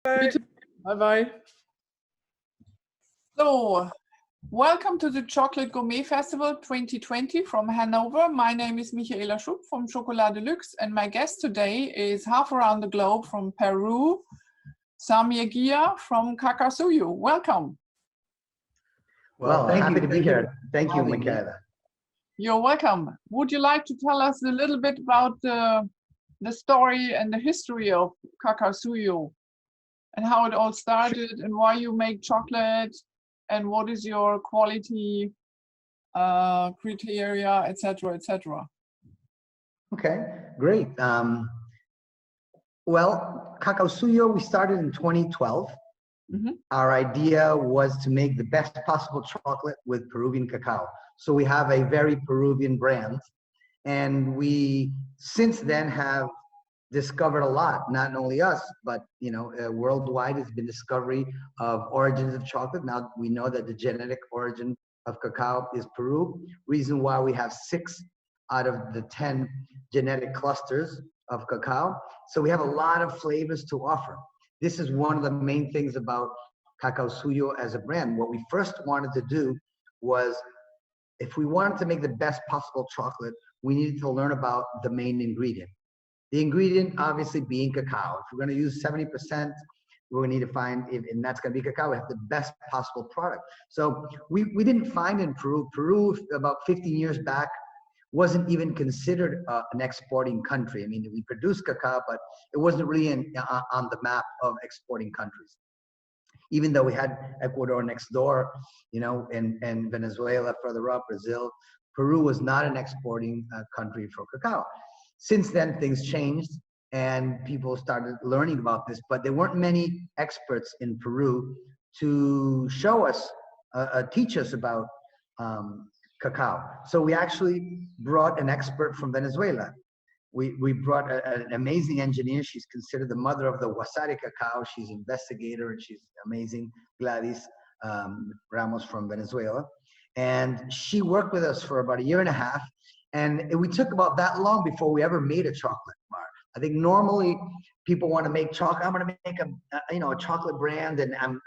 You too. Bye-bye. So, welcome to the Chocolate-Gourmet-Festival 2020 from Hanover. My name is Michaela Schupp from Schokoladen-de-luxe, and my guest today is half around the globe from Peru, Samir Ghia from Cacaosuyo. Welcome. Well, happy to be here. Thank you, Michaela. You're welcome. Would you like to tell us a little bit about the story and the history of Cacaosuyo and how it all started and why you make chocolate and what is your quality criteria, etc., etc.? Okay, great. Well, Cacaosuyo, we started in 2012. Our idea was to make the best possible chocolate with Peruvian cacao. So we have a very Peruvian brand, and we since then have discovered a lot. Not only us, but worldwide has been discovery of origins of chocolate. Now we know that the genetic origin of cacao is Peru. Reason why we have 6 out of the 10 genetic clusters of cacao. So we have a lot of flavors to offer. This is one of the main things about Cacaosuyo as a brand. What we first wanted to do was, if we wanted to make the best possible chocolate, we needed to learn about the main ingredient. The ingredient obviously being cacao. If we're going to use 70%, we're going to need to find, and that's going to be cacao, we have the best possible product. So we didn't find in Peru. Peru, about 15 years back, wasn't even considered an exporting country. I mean, we produced cacao, but it wasn't really on the map of exporting countries. Even though we had Ecuador next door, and Venezuela further up, Brazil, Peru was not an exporting country for cacao. Since then, things changed and people started learning about this, but there weren't many experts in Peru to show us, teach us about cacao. So we actually brought an expert from Venezuela. We brought an amazing engineer. She's considered the mother of the Wasari cacao. She's an investigator and she's amazing, Gladys Ramos from Venezuela. And she worked with us for about 1.5 years. And we took about that long before we ever made a chocolate bar. I think normally people want to make chocolate. I'm going to make a chocolate brand, and I'm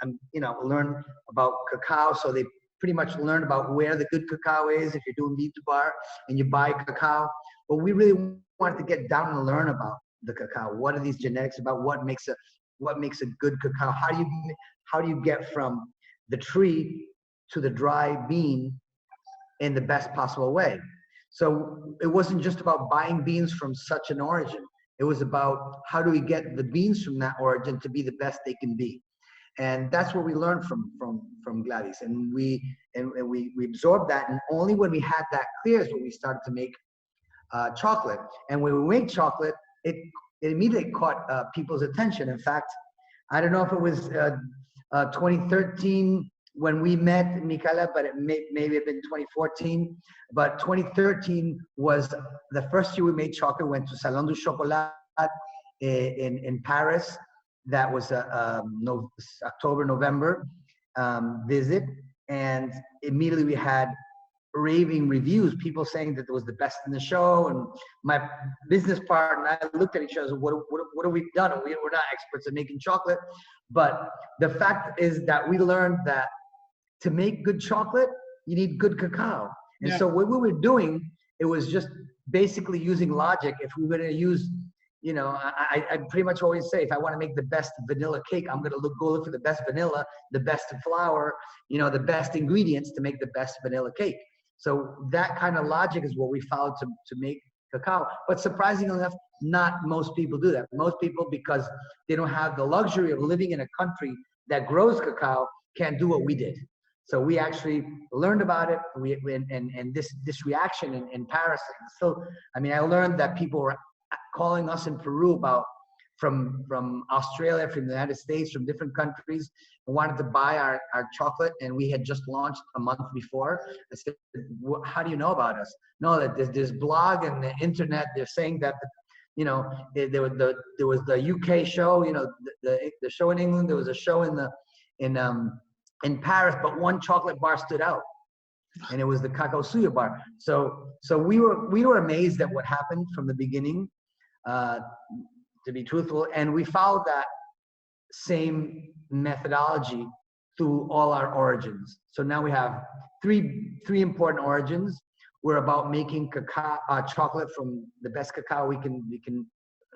learn about cacao. So they pretty much learn about where the good cacao is. If you're doing bean to bar and you buy cacao, but we really wanted to get down and learn about the cacao. What are these genetics about? What makes a good cacao? How do you get from the tree to the dry bean in the best possible way? So it wasn't just about buying beans from such an origin. It was about how do we get the beans from that origin to be the best they can be. And that's what we learned from Gladys. And we absorbed that. And only when we had that clear is when we started to make chocolate. And when we made chocolate, it immediately caught people's attention. In fact, I don't know if it was 2013 when we met, Michaela, but it maybe have been 2014. But 2013 was the first year we made chocolate. Went to Salon du Chocolat in Paris. That was October, November visit. And immediately we had raving reviews, people saying that it was the best in the show. And my business partner and I looked at each other and said, what have we done? We're not experts at making chocolate. But the fact is that we learned that to make good chocolate, you need good cacao. And so what we were doing, it was just basically using logic. If we were going to use, I pretty much always say, if I want to make the best vanilla cake, I'm going to go look for the best vanilla, the best flour, the best ingredients to make the best vanilla cake. So that kind of logic is what we followed to make cacao. But surprisingly enough, not most people do that. Most people, because they don't have the luxury of living in a country that grows cacao, can't do what we did. So we actually learned about it, and this reaction in Paris. So, I mean, I learned that people were calling us in Peru about from Australia, from the United States, from different countries, and wanted to buy our chocolate, and we had just launched a month before. I said, how do you know about us? No, that there's this blog and the internet, they're saying that, there was the UK show, the show in England, there was a show in Paris, but one chocolate bar stood out, and it was the Cacaosuyo bar. So we were amazed at what happened from the beginning, to be truthful, and we followed that same methodology through all our origins. So now we have three important origins. We're about making cacao, chocolate from the best cacao we can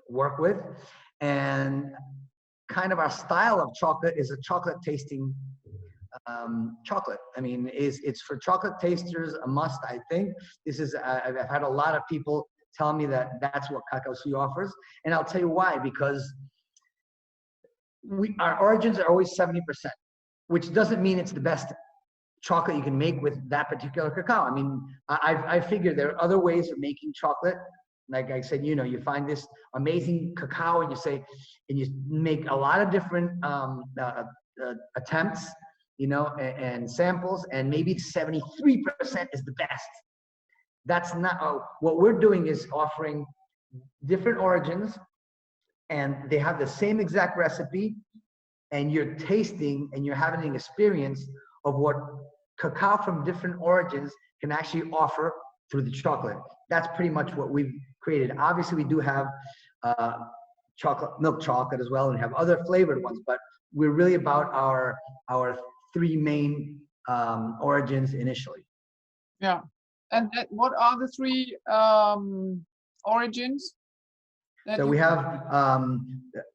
work with, and kind of our style of chocolate is a chocolate tasting chocolate. I mean, it's for chocolate tasters a must. I think this is. I've had a lot of people tell me that that's what Cacaosuyo offers, and I'll tell you why. Because our origins are always 70%, which doesn't mean it's the best chocolate you can make with that particular cacao. I mean, I figure there are other ways of making chocolate. Like I said, you know, you find this amazing cacao and you make a lot of different attempts, you know, and samples, and maybe 73% is the best. That's not, what we're doing is offering different origins, and they have the same exact recipe, and you're tasting and you're having an experience of what cacao from different origins can actually offer through the chocolate. That's pretty much what we've created. Obviously, we do have milk chocolate as well, and have other flavored ones, but we're really about our three main origins initially. Yeah. And what are the three origins? So we have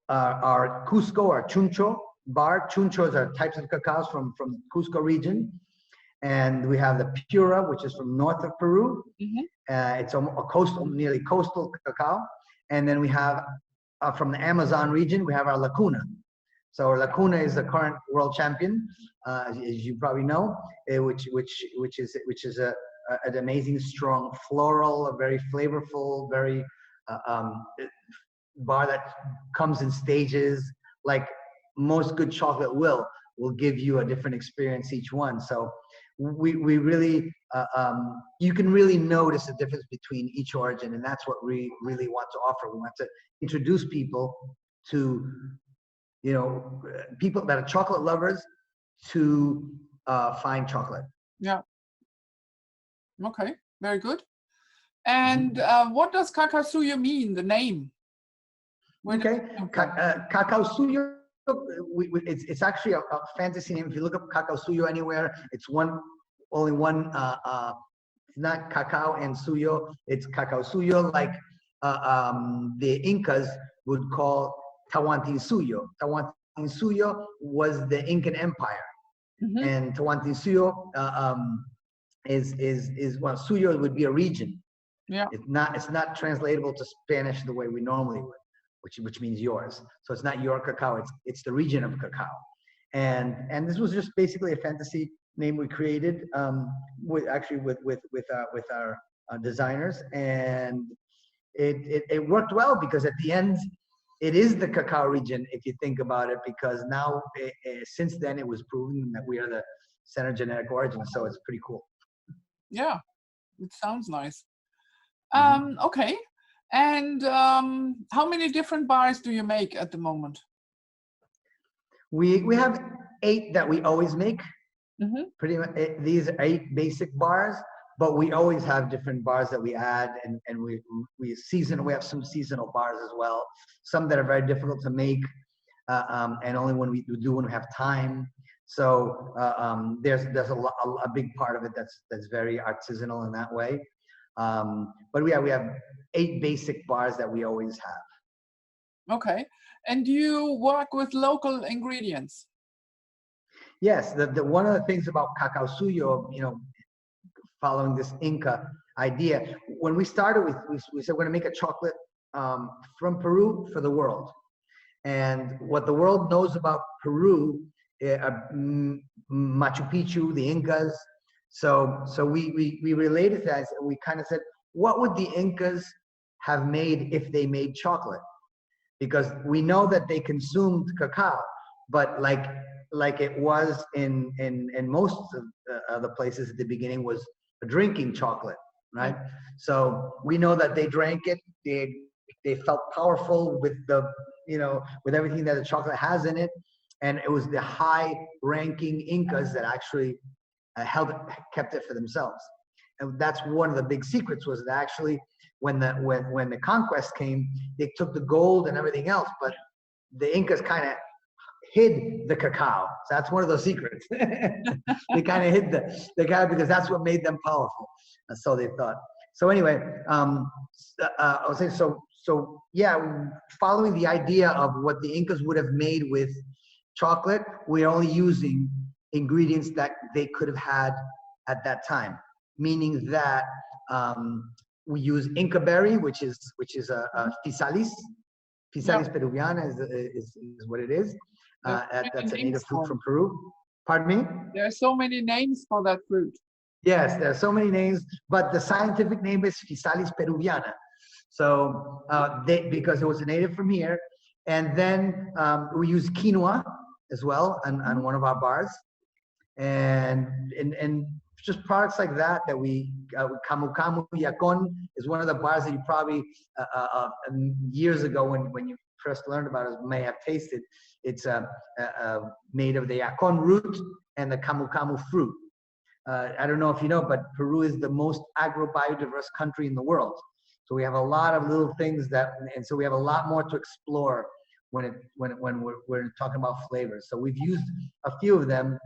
our Cusco, our chuncho bar. Chunchos are types of cacaos from Cusco region. And we have the Pura, which is from north of Peru. Mm-hmm. It's a nearly coastal cacao. And then we have from the Amazon region, we have our Lacuna. So our Lacuna is the current world champion, as you probably know, which is an amazing, strong floral, a very flavorful, very bar that comes in stages. Like most good chocolate will give you a different experience each one. So we really you can really notice the difference between each origin, and that's what we really want to offer. We want to introduce people to, you know, people that are chocolate lovers to fine chocolate. Yeah. Okay, very good. And what does Cacaosuyo mean, the name? Okay, Cacaosuyo, it's actually a fantasy name. If you look up Cacaosuyo anywhere, it's only one, not cacao and suyo, it's Cacaosuyo, like the Incas would call Tawantinsuyo. Tawantinsuyo was the Incan Empire. Mm-hmm. And Tawantinsuyo is well, suyo would be a region. Yeah. It's not translatable to Spanish the way we normally would, which means yours. So it's not your cacao, it's the region of cacao. And this was just basically a fantasy name we created with our designers, and it worked well, because at the end it is the cacao region, if you think about it, because now since then it was proven that we are the center genetic origin, so it's pretty cool. Yeah, it sounds nice. Okay, and how many different bars do you make at the moment? We have 8 that we always make. Mm-hmm. Pretty much, these are 8 basic bars, but we always have different bars that we add, and we have some seasonal bars as well. Some that are very difficult to make, and only when we have time. So there's a big part of it that's very artisanal in that way. But we have 8 basic bars that we always have. Okay, and do you work with local ingredients? Yes, the one of the things about Cacaosuyo, you know, following this Inca idea, when we started we said we're going to make a chocolate from Peru for the world. And what the world knows about Peru, Machu Picchu, the Incas. So we related to that, and we kind of said, what would the Incas have made if they made chocolate? Because we know that they consumed cacao, but like it was in most of the places at the beginning, was a drinking chocolate, right? So we know that they drank it. They felt powerful with with everything that the chocolate has in it, and it was the high-ranking Incas that actually kept it for themselves. And that's one of the big secrets, was that actually when the conquest came, they took the gold and everything else, but the Incas kind of hid the cacao. So that's one of those secrets. They kind of hid the cacao because that's what made them powerful. So they thought. So anyway, I was saying, so yeah, following the idea of what the Incas would have made with chocolate, we're only using ingredients that they could have had at that time, meaning that we use Inca berry, which is a physalis. Physalis peruviana is what it is. That's a native fruit from Peru. Pardon me? There are so many names for that fruit. Yes, there are so many names, but the scientific name is Physalis peruviana. So because it was a native from here, and then we use quinoa as well on one of our bars, and just products like that we Camu Camu Yacon is one of the bars that you probably years ago when you first learned about it may have tasted. It's made of the yacon root and the Camu Camu fruit. I don't know if you know, but Peru is the most agro-biodiverse country in the world. So we have a lot of little things and so we have a lot more to explore when we're talking about flavors. So we've used a few of them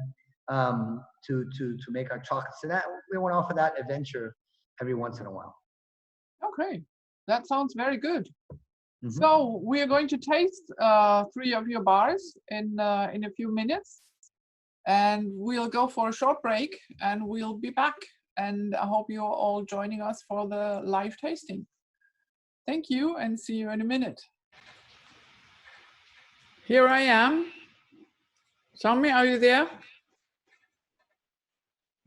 to make our chocolates, and that we want to offer that adventure every once in a while. Okay, that sounds very good. So we are going to taste 3 of your bars in a few minutes, and we'll go for a short break, and we'll be back. And I hope you're all joining us for the live tasting. Thank you, and see you in a minute. Here I am. Samir, are you there?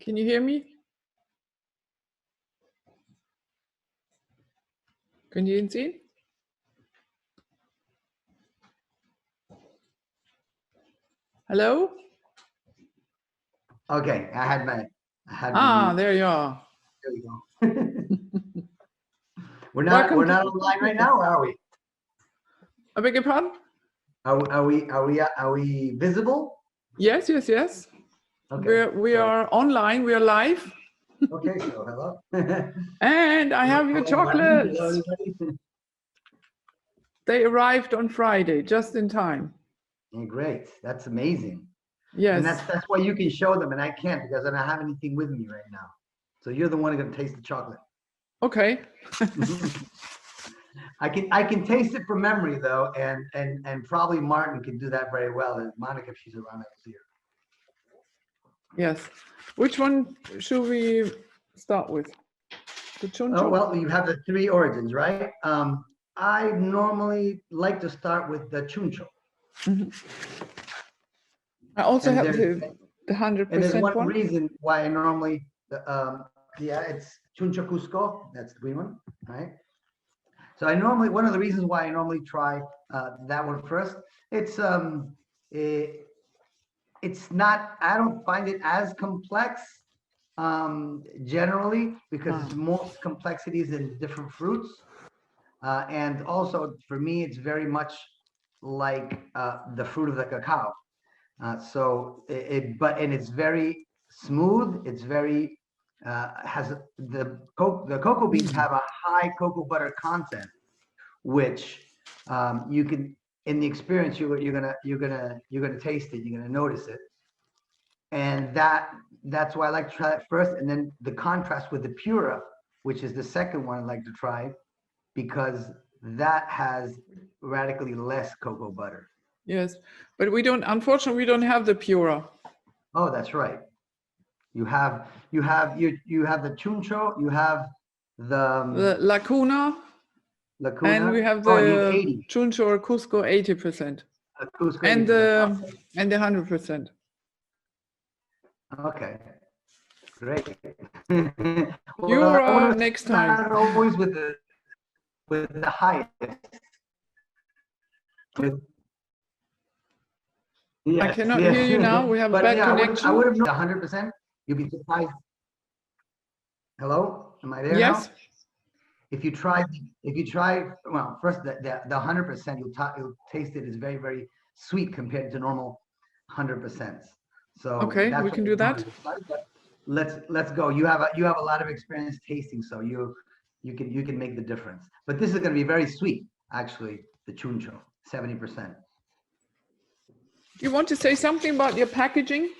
Can you hear me? Können Sie ihn sehen? Hello? Okay, I had my there you are. There we go. We're not online right now, or are we? I beg your pardon? Are we visible? Yes. Okay. We are online. We are live. Okay, so hello. And I have your chocolates. They arrived on Friday, just in time. Oh, great. That's amazing. Yes. And that's why you can show them and I can't, because I don't have anything with me right now. So you're the one who's going to taste the chocolate. Okay. I can taste it from memory though, and probably Martin can do that very well, and Monica, if she's around, here. Yes. Which one should we start with? The chuncho? Oh, well, you have the 3 origins, right? I normally like to start with the chuncho. I also have the 100% And there's one reason why I normally, it's chuncho Cusco, that's the green one, right? So one of the reasons why I normally try that one first, it's not, I don't find it as complex generally, because most complexities in different fruits. And also for me, it's very much like the fruit of the cacao. And it's very smooth. It's very, has the cocoa beans have a high cocoa butter content, which you can, in the experience, you're gonna taste it. You're gonna notice it, and that's why I like to try it first. And then the contrast with the pura, which is the second one I like to try, because that has radically less cocoa butter. Yes, but unfortunately, we don't have the pura. Oh, that's right. You have the chuncho, you have the Lacuna, and we have the chuncho or Cusco 80%. Cusco and 80%. And the 100%. Okay, great. You're next time. Always with the highest. Yes, I cannot hear you now. We have a bad connection. I would have known 100%. You'd be surprised. Hello, am I there? Yes. Now? If you try, well, first the 100%, you'll taste it is very, very sweet compared to normal 100%. So okay, we can do that. Let's go. You have a lot of experience tasting, so you can make the difference. But this is going to be very sweet, actually. The chuncho, 70%. You want to say something about your packaging?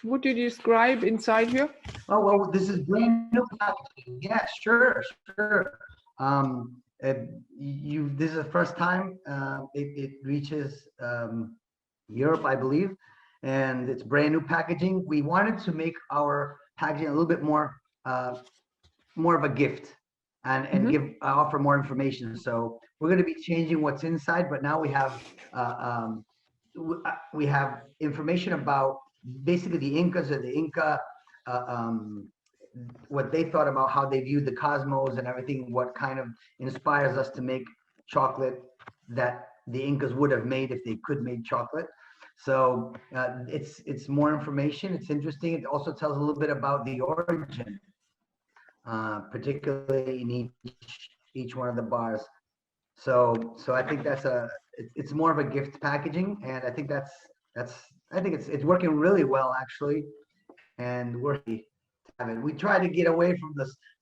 What did you describe inside here? Oh, well, this is brand new packaging. Yeah, sure. This is the first time it reaches Europe, I believe, and it's brand new packaging. We wanted to make our packaging a little bit more of a gift and offer more information. So we're going to be changing what's inside, but now we have information about basically the Incas or the Inca, what they thought about how they viewed the cosmos and everything, what kind of inspires us to make chocolate that the Incas would have made if they could make chocolate. So it's more information. It's interesting. It also tells a little bit about the origin, particularly in each one of the bars. So I think it's more of a gift packaging, and I think it's working really well actually, and we're happy to have it. We tried to get away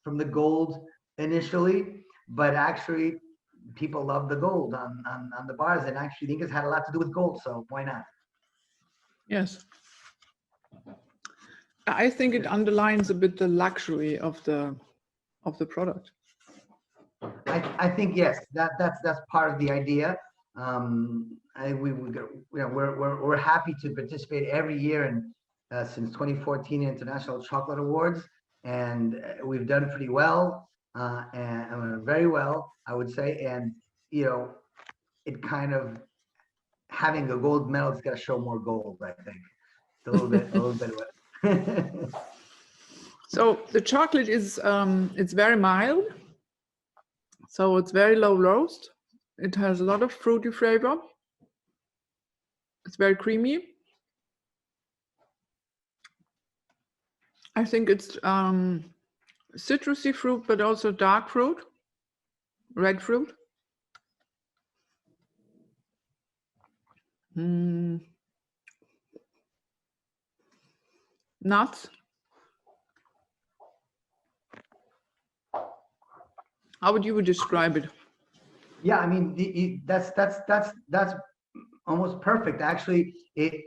from the gold initially, but actually people love the gold on the bars, and actually I think it's had a lot to do with gold, so why not? Yes. I think it underlines a bit the luxury of the product. I think yes, that's part of the idea. We're happy to participate every year in since 2014 International Chocolate Awards, and we've done pretty well, and very well, I would say. And it kind of having a gold medal, it's got to show more gold. I think it's a little bit of it. So the chocolate is it's very mild. So it's very low roast. It has a lot of fruity flavor. It's very creamy. I think it's citrusy fruit, but also dark fruit, red fruit. Nuts. How would you describe it? Yeah, I mean, that's almost perfect. Actually, the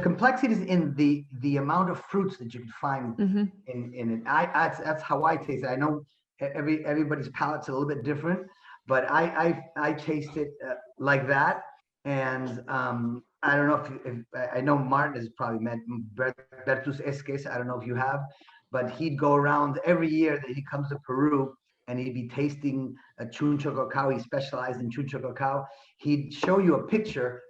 complexity is in the amount of fruits that you can find in it. That's how I taste it. I know everybody's palate's a little bit different, but I taste it like that. And I don't know if I know Martin has probably met Bertus Esques. I don't know if you have, but he'd go around every year that he comes to Peru, and he'd be tasting a chuncho cacao. He specialized in chuncho cacao. He'd show you a picture,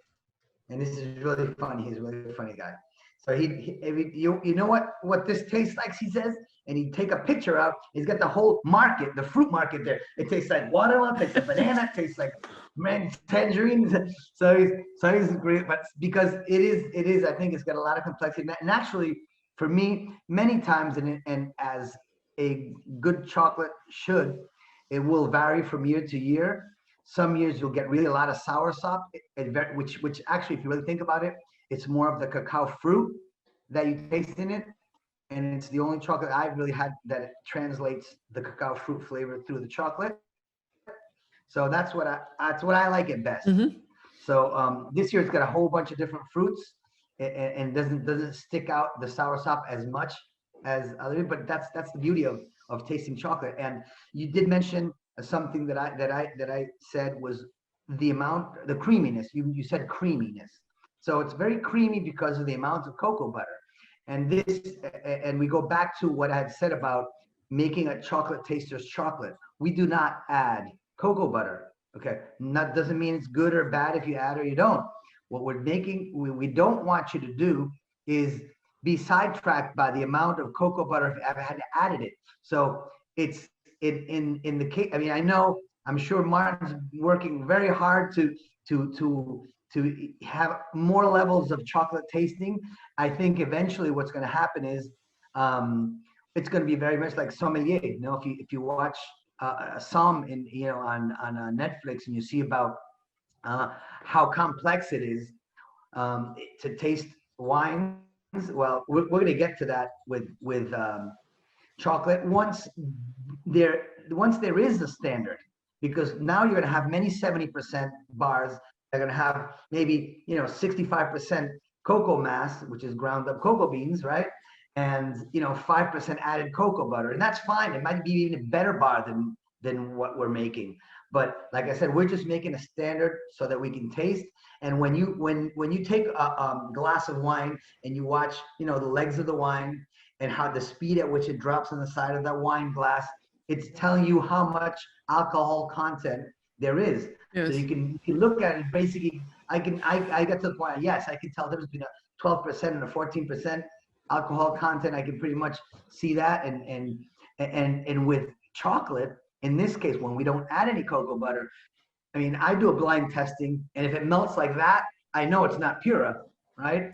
and this is really funny. He's a really funny guy. So you know what this tastes like, he says, and he'd take a picture out. He's got the whole market, the fruit market there. It tastes like watermelon, tastes like banana, tastes like tangerines. So he's great, but because it is, I think it's got a lot of complexity. And actually, for me, many times, and as a good chocolate should, it will vary from year to year. Some years you'll get really a lot of soursop, which actually, if you really think about it, it's more of the cacao fruit that you taste in it, and it's the only chocolate I've really had that translates the cacao fruit flavor through the chocolate. So that's what I like it best. So this year it's got a whole bunch of different fruits, and doesn't stick out the soursop as much as other, but that's the beauty of tasting chocolate. And you did mention something that I said was the creaminess. You said creaminess. So it's very creamy because of the amount of cocoa butter. And we go back to what I had said about making a chocolate taster's chocolate. We do not add cocoa butter. Okay, that doesn't mean it's good or bad if you add or you don't. What we don't want you to do is be sidetracked by the amount of cocoa butter if you ever had added it. So it's in the case. I mean, I'm sure Martin's working very hard to have more levels of chocolate tasting. I think eventually what's going to happen is it's going to be very much like sommelier. You know, if you watch a Somm on Netflix, and you see about how complex it is to taste wines. Well, we're going to get to that with chocolate once there is a standard, because now you're going to have many 70% bars going to have maybe, 65% cocoa mass, which is ground up cocoa beans, right? And, 5% added cocoa butter. And that's fine. It might be even a better bar than what we're making. But like I said, we're just making a standard so that we can taste. And when you take a glass of wine and you watch, the legs of the wine and how the speed at which it drops on the side of that wine glass, it's telling you how much alcohol content there is. Yes. So you can look at it. Basically, I got to the point. Yes, I can tell the difference between a 12% and a 14% alcohol content. I can pretty much see that. And with chocolate, in this case, when we don't add any cocoa butter, I mean, I do a blind testing, and if it melts like that, I know it's not pura, right?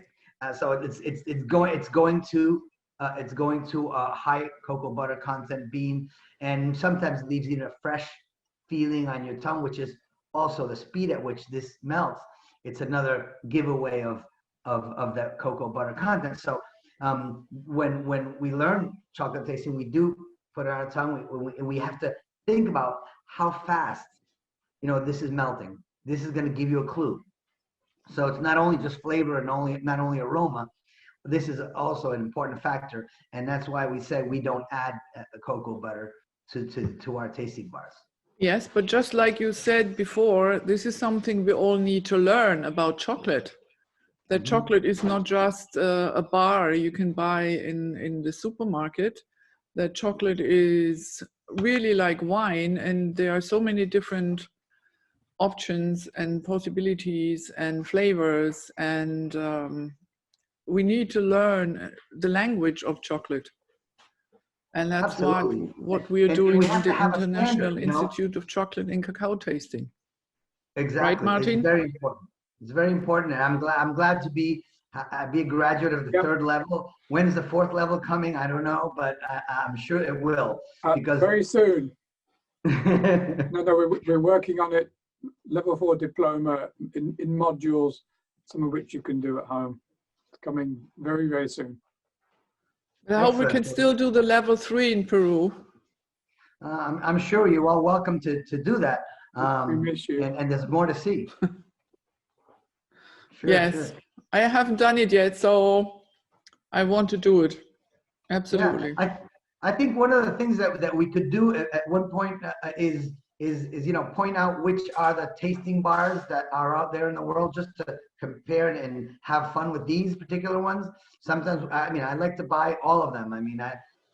So it's going to a high cocoa butter content bean, and sometimes leaves even a fresh feeling on your tongue, which is also the speed at which this melts. It's another giveaway of that cocoa butter content. So when we learn chocolate tasting, we do put it on our tongue, and we have to think about how fast, this is melting. This is going to give you a clue. So it's not only just flavor and not only aroma. This is also an important factor, and that's why we say we don't add cocoa butter to our tasting bars. Yes, but just like you said before, this is something we all need to learn about chocolate. That chocolate is not just a bar you can buy in the supermarket. That chocolate is really like wine, and there are so many different options and possibilities and flavors, and we need to learn the language of chocolate. And that's what we are doing in the International Institute of Chocolate and Cacao Tasting. Exactly. Right, Martin? It's very important. It's very important, and I'm glad to be a graduate of the third level. When is the fourth level coming? I don't know, but I'm sure it will. Because very soon. No, we're working on it. Level 4 diploma in modules, some of which you can do at home. It's coming very, very soon. I hope we can still do the level 3 in Peru. I'm sure you're all welcome to do that. We miss you. And there's more to see. Sure, yes, sure. I haven't done it yet, so I want to do it. Absolutely. Yeah, I think one of the things that we could do at one point is point out which are the tasting bars that are out there in the world, just to compare and have fun with these particular ones. Sometimes, I like to buy all of them.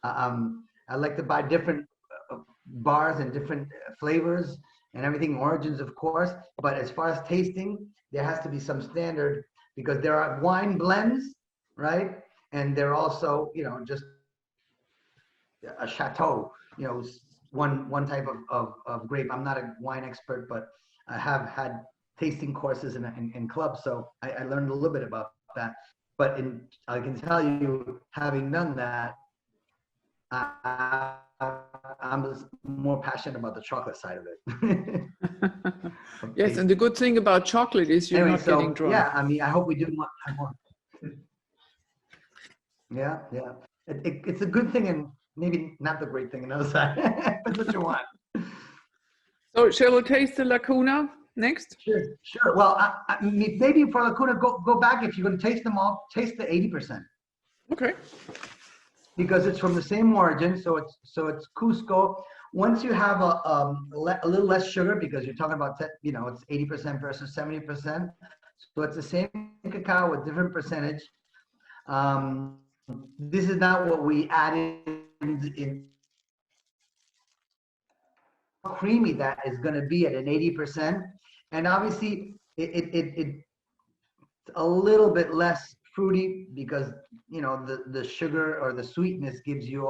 I like to buy different bars and different flavors and everything, origins, of course. But as far as tasting, there has to be some standard, because there are wine blends, right? And they're also, just a chateau, one type of grape. I'm not a wine expert, but I have had tasting courses in clubs, so I learned a little bit about that. But I can tell you, having done that, I'm more passionate about the chocolate side of it. Yes, and the good thing about chocolate is you're not getting drunk. Yeah, I hope we do more. Yeah. It's a good thing, and maybe not the great thing on the other side. That's what you want. So shall we taste the Lacuna next? Sure. Well, maybe for Lacuna, go back. If you're going to taste them all, taste the 80%. Okay. Because it's from the same origin, so it's Cusco. Once you have a little less sugar, because you're talking about it's 80% versus 70%, so it's the same cacao with different percentage. This is not what we added in creamy that is going to be at an 80%, and obviously it's a little bit less fruity, because the sugar or the sweetness gives you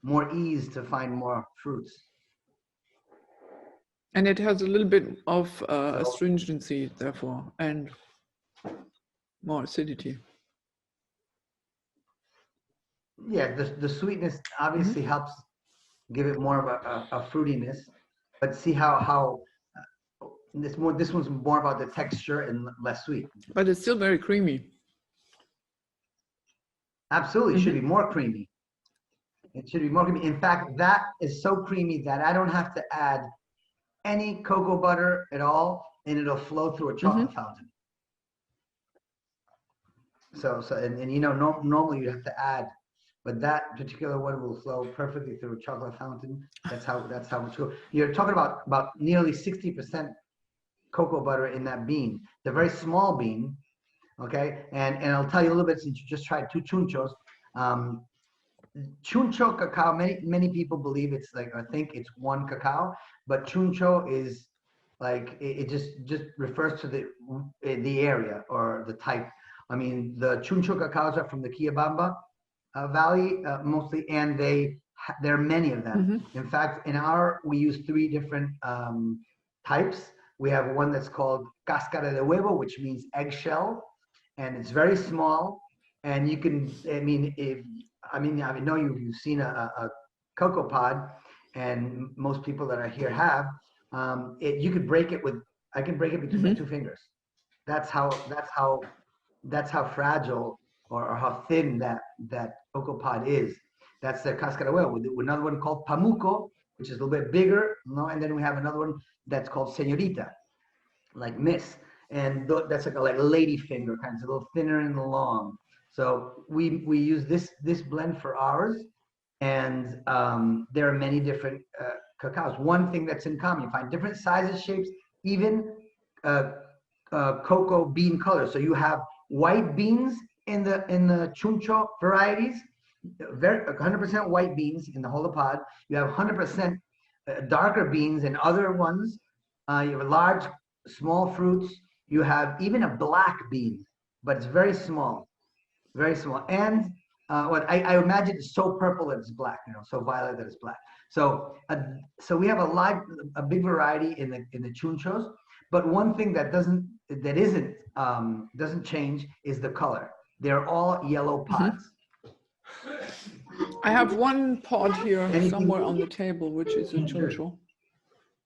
more ease to find more fruits. And it has a little bit of astringency, therefore, and more acidity. Yeah, the sweetness obviously helps give it more of a fruitiness, but see how this one's more about the texture and less sweet. But it's still very creamy. Absolutely, it should be more creamy. It should be more creamy. In fact, that is so creamy that I don't have to add any cocoa butter at all, and it'll flow through a chocolate fountain. And you know, normally you'd have to add, but that particular one will flow perfectly through a chocolate fountain. That's how it's go. You're talking about nearly 60% cocoa butter in that bean. It's a very small bean, okay? And I'll tell you a little bit, since you just tried two chunchos. Chuncho cacao, many people believe it's like, I think it's one cacao, but chuncho is like, it just refers to the area or the type. I mean, the chuncho cacaos are from the Quillabamba Valley mostly, and there are many of them. In fact, we use 3 different types. We have one that's called cáscara de huevo, which means eggshell, and it's very small. And you can, I know you've seen a cocoa pod, and most people that are here have. You could break it I can break it between my 2 fingers. That's how fragile or how thin that cocoa pod is. That's the cáscara de huevo. Another one called pamuco, which is a little bit bigger, and then we have another one that's called señorita, like miss, and that's like a lady finger, kind of a little thinner and long. So we use this blend for ours, and there are many different cacaos. One thing that's in common, you find different sizes, shapes, even cocoa bean colors. So you have white beans in the chuncho varieties, 100% white beans in the whole pod. You have 100% darker beans in other ones. You have large, small fruits. You have even a black bean, but it's very small, very small. And what I imagine it's so purple that it's black, so violet that it's black. So we have a big variety in the chunchos. But one thing that doesn't change is the color. They're all yellow pods. I have one pod here somewhere on the table, which is a chuncho.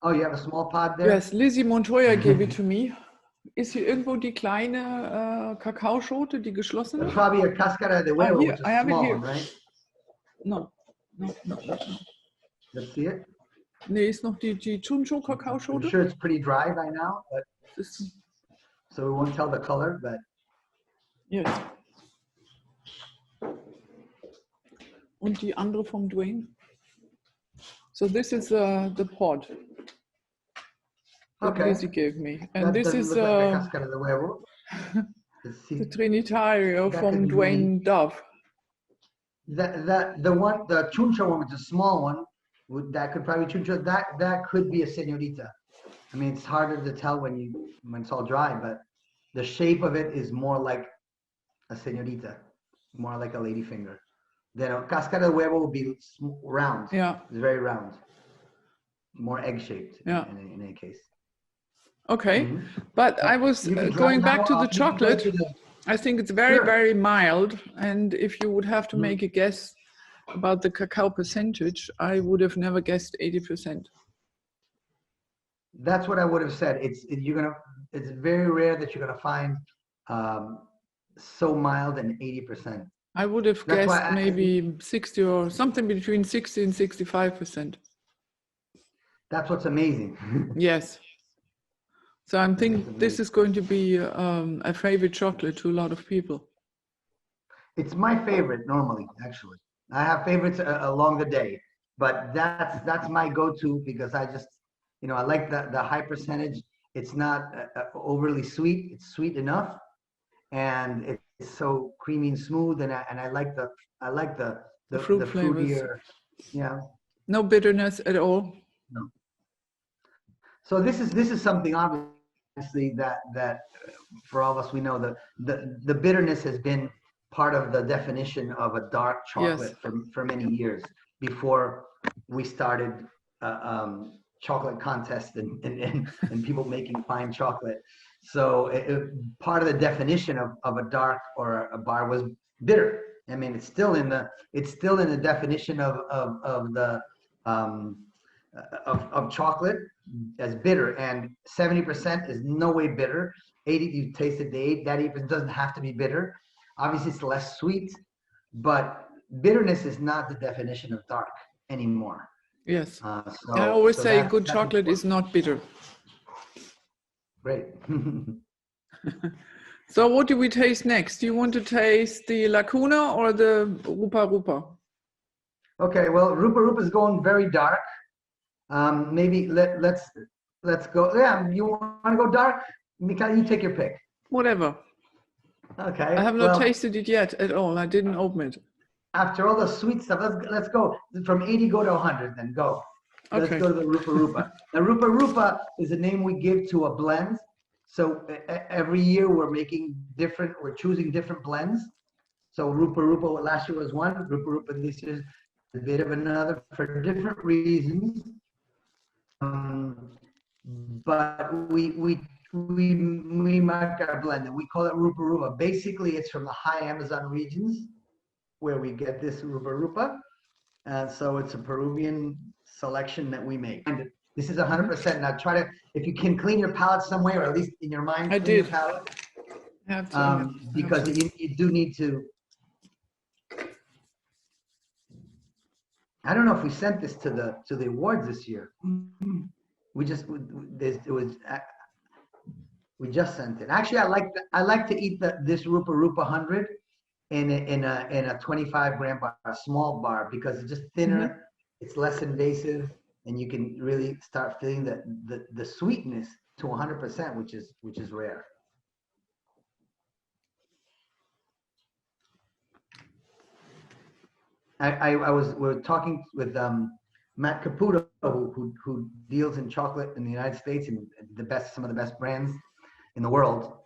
Oh, you have a small pod there? Yes, Lizzie Montoya gave it to me. Ist hier irgendwo die kleine Kakaoschote, die geschlossene? It's probably a cáscara de huevo, which is a small one, right? No. Let's see it. Nee, ist noch die Chuncho-Kakaoschote. I'm sure it's pretty dry by now, but so we won't tell the color, but yes. Und die andere vom Dwayne. So this is the pod that Lizzie gave me, and this is like cáscara de huevo. the Trinitario from Dwayne Dove. The chuncho one, which is a small one, that could probably chuncho. That could be a señorita. I mean, it's harder to tell when it's all dry, but the shape of it is more like a señorita, more like a lady finger. Then a cáscara de huevo will be round. Yeah, it's very round, more egg-shaped. Yeah. In any case. Okay, but I was going back to the chocolate. I think it's very, very mild, and if you would have to make a guess about the cacao percentage, I would have never guessed 80%. That's what I would have said. It's very rare that you're gonna find so mild and 80%. I would have guessed maybe 60 or something between 60 and 65%. That's what's amazing. Yes. So I'm thinking this is going to be a favorite chocolate to a lot of people. It's my favorite normally, actually. I have favorites along the day, but that's my go-to because I just, I like the high percentage. It's not overly sweet. It's sweet enough, and it's so creamy and smooth. And I like the fruit flavors. Fruitier, yeah. No bitterness at all. No. So this is something obviously that for all of us, we know the bitterness has been part of the definition of a dark chocolate for many years before we started chocolate contests and people making fine chocolate. So part of the definition of a dark or a bar was bitter. I mean, it's still in the definition of chocolate as bitter, and 70% is no way bitter. 80, you tasted the 8, that even doesn't have to be bitter. Obviously, it's less sweet, but bitterness is not the definition of dark anymore. Yes. So, I always say that's good chocolate important. is not bitter. Great. So what do we taste next? Do you want to taste the Lacuna or the Rupa Rupa? Okay, well, Rupa Rupa is going very dark. Maybe let's go. Yeah, you want to go dark? Michaela, you take your pick. Whatever. Okay. I have not tasted it yet at all. I didn't open it. After all the sweet stuff, let's go from 80. Go to 100. Then go. Let's Okay. go to the Rupa Rupa. Now, Rupa Rupa is a name we give to a blend. So every year we're choosing different blends. So Rupa Rupa last year was one. Rupa Rupa this year is a bit of another for different reasons. But we mark our blend and we call it Rupa Rupa. Basically, it's from the high Amazon regions where we get this Rupa Rupa. So it's a Peruvian selection that we make. And this is 100%. Now try to, if you can clean your palate some way, or at least in your mind, I clean did. your palate. I have to, Because you do need to. I don't know if we sent this to the awards this year. We just sent it. Actually, I like to eat this Rupa Rupa 100 in a 25 gram bar, a small bar, because it's just thinner, it's less invasive, and you can really start feeling the sweetness to 100%, which is rare. We were talking with Matt Caputo, who deals in chocolate in the United States, and some of the best brands in the world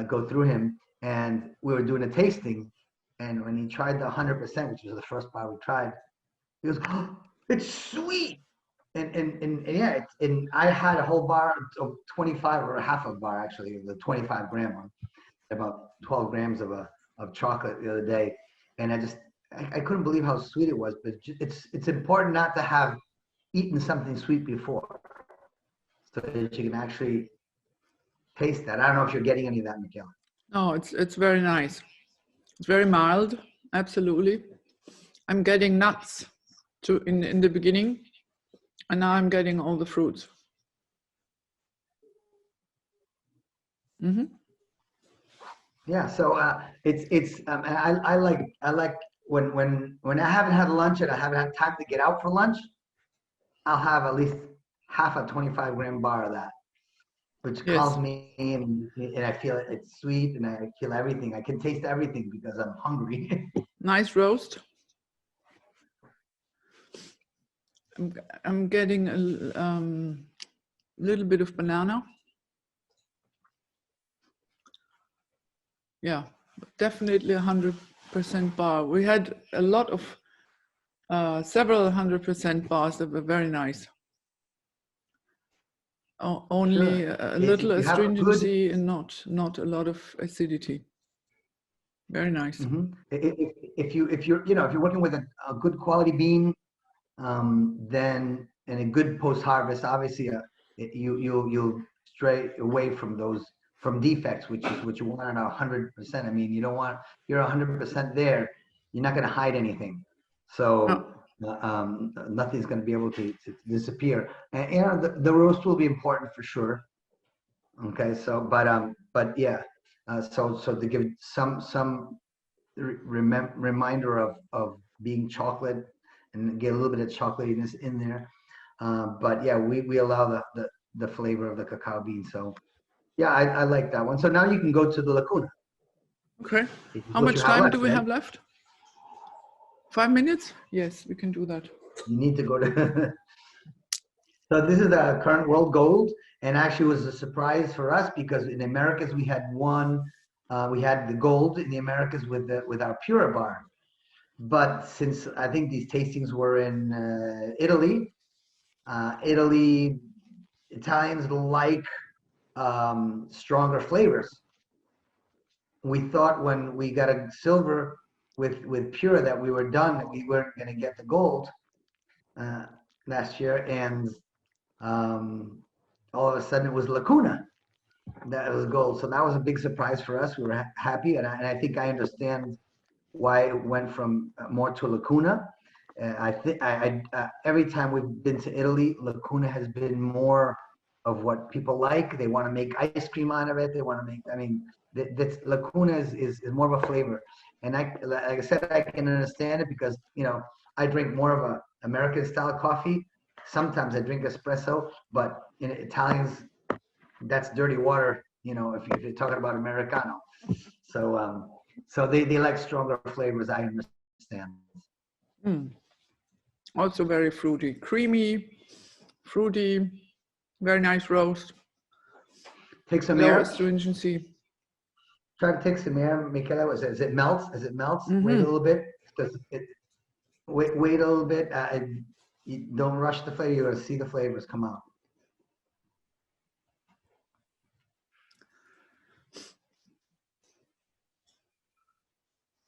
go through him. And we were doing a tasting, and when he tried the 100%, which was the first bar we tried, he goes, "Oh, it's sweet!" And yeah, and I had a whole bar of 25, or half a bar actually, the 25 gram one, about 12 grams of chocolate the other day, and I couldn't believe how sweet it was. But it's important not to have eaten something sweet before, so that you can actually taste that. I don't know if you're getting any of that, Michaela. No, it's very nice. It's very mild, absolutely. I'm getting nuts in the beginning, and now I'm getting all the fruits. Yeah, so I like when I haven't had lunch and I haven't had time to get out for lunch, I'll have at least half a 25 gram bar of that, which calms me, and I feel it's sweet, and I feel everything. I can taste everything because I'm hungry. Nice roast. I'm getting a little bit of banana. Yeah, definitely 100% bar. We had a lot of several 100% bars that were very nice. Only a little astringency and not a lot of acidity. Very nice. If you're working with a good quality bean, then and a good post harvest, obviously you'll stray away from defects, which you want at 100%. I mean, you don't want, you're 100% there, you're not going to hide anything, so nothing's going to be able to disappear. And the roast will be important for sure. Okay, so but yeah, so to give some reminder of being chocolate and get a little bit of chocolatiness in there, but yeah, we allow the flavor of the cacao bean. So yeah, I like that one. So now you can go to the Lacuna. Okay. How much time do we have left? 5 minutes? Yes, we can do that. You need to go to. So this is the current world gold, and actually was a surprise for us because in the Americas we had we had the gold in the Americas with our Pura bar. But since I think these tastings were in Italy, Italians like stronger flavors. We thought when we got a silver with Pura that we were done, that we weren't going to get the gold last year, and all of a sudden it was Lacuna that was gold. So that was a big surprise for us. We were happy, and I think I understand why it went from more to Lacuna. I think every time we've been to Italy, Lacuna has been more of what people like. They want to make ice cream out of it. They want to make, I mean, Lacuna is more of a flavor. And like I said, I can understand it because, you know, I drink more of a American style coffee. Sometimes I drink espresso, but in Italians, that's dirty water, you know, if you're talking about Americano. So, so they like stronger flavors, I understand. Also very fruity, creamy, fruity, very nice roast. Take some low air. Astringency. Try to take some air, Michaela. As it melts, wait a little bit. Because wait a little bit. You don't rush the flavor. You're gonna see the flavors come out.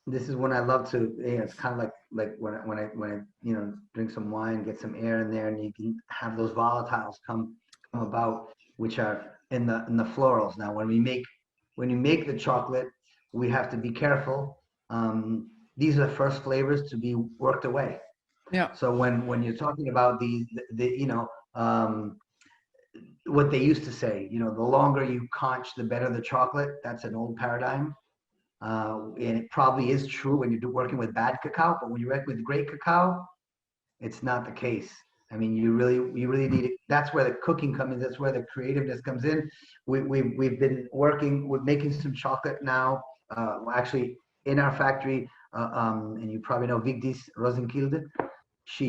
This is when I love to. You know, it's kind of like when I you know, drink some wine, get some air in there, and you can have those volatiles come about, which are in the florals. Now, when you make the chocolate, we have to be careful. These are the first flavors to be worked away. Yeah. So when you're talking about the you know, what they used to say, you know, the longer you conch, the better the chocolate. That's an old paradigm. And it probably is true when you're working with bad cacao, but when you work with great cacao, it's not the case. I mean, you really need it. That's where the cooking comes in. That's where the creativeness comes in. We've been working with making some chocolate now. Actually, in our factory, and you probably know Vigdis Rosenkilde. She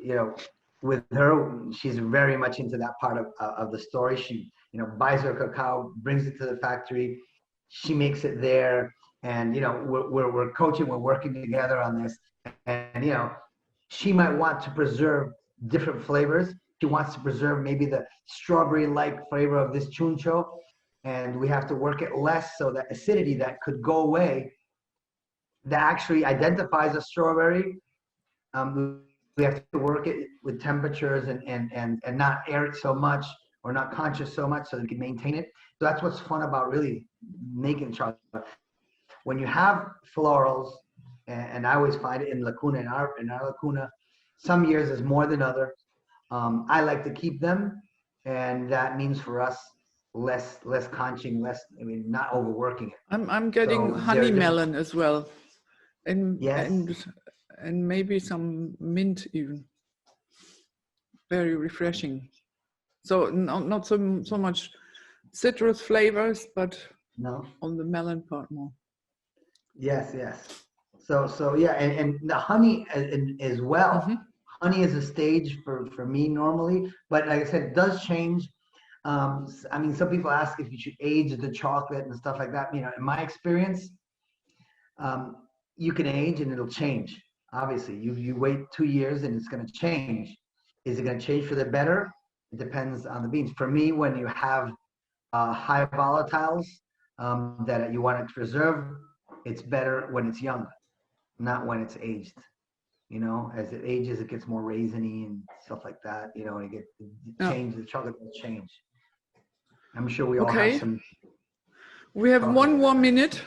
you know, with her, she's very much into that part of the story. She, you know, buys her cacao, brings it to the factory. She makes it there, and you know, we're coaching, we're working together on this, and you know, she might want to preserve different flavors. She wants to preserve maybe the strawberry-like flavor of this chuncho, and we have to work it less so that acidity that could go away, that actually identifies a strawberry. We have to work it with temperatures and not air it so much or not conscious so much so that we can maintain it. So that's what's fun about really making chocolate. When you have florals, and I always find it in Lacuna, in our Lacuna, some years is more than others. I like to keep them, and that means for us less conching, I mean, not overworking it. I'm getting So honey melon as well, and yes. and maybe some mint even. Very refreshing. So not so much citrus flavors, but No. On the melon part more. Yes. So yeah, and the honey as well. Honey is a stage for me normally, but like I said, it does change. I mean, some people ask if you should age the chocolate and stuff like that. You know, in my experience, you can age and it'll change. Obviously, you wait 2 years and it's going to change. Is it going to change for the better? It depends on the beans. For me, when you have high volatiles that you want to preserve, it's better when it's young, not when it's aged. You know, as it ages, it gets more raisiny and stuff like that. You know, and it change. The chocolate will change. I'm sure we all have some. We have 1 more minute.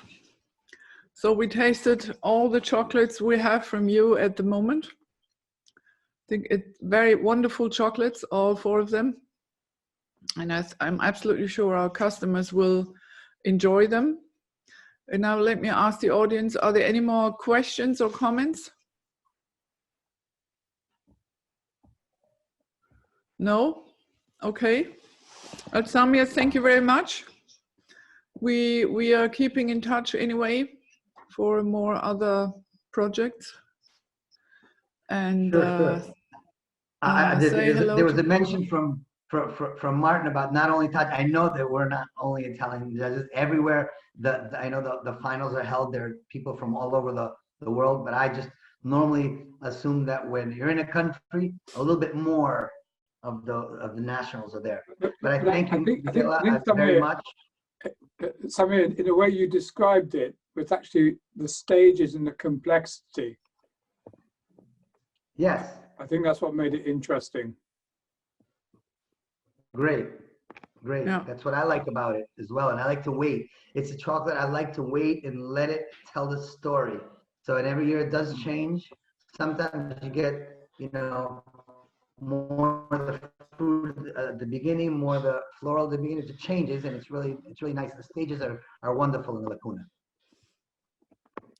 So we tasted all the chocolates we have from you at the moment. I think it's very wonderful chocolates, all 4 of them. And I'm absolutely sure our customers will enjoy them. And now let me ask the audience, are there any more questions or comments? No? Okay. Samir, thank you very much. We are keeping in touch anyway for more other projects. And sure. There was a mention from Martin about not only touch. I know that we're not only Italian judges everywhere. I know the finals are held. There are people from all over the world, but I just normally assume that when you're in a country, a little bit more of the nationals are there. But I thank you very much. Samir, in the way you described it, it's actually the stages and the complexity. Yes. I think that's what made it interesting. Great. Yeah. That's what I like about it as well. And I like to wait. It's a chocolate. I like to wait and let it tell the story. So, and every year it does change. Sometimes you get, you know, more the fruit at the beginning, more the floral at the beginning. It changes, and it's really nice. The stages are wonderful in the Lacuna.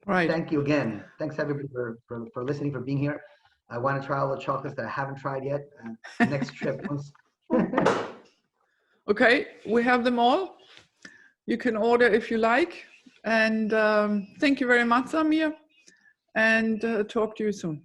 Right. Thank you again. Thanks everybody for listening, for being here. I want to try all the chocolates that I haven't tried yet. Next trip, once. Okay, we have them all. You can order if you like. And thank you very much, Samir. And talk to you soon.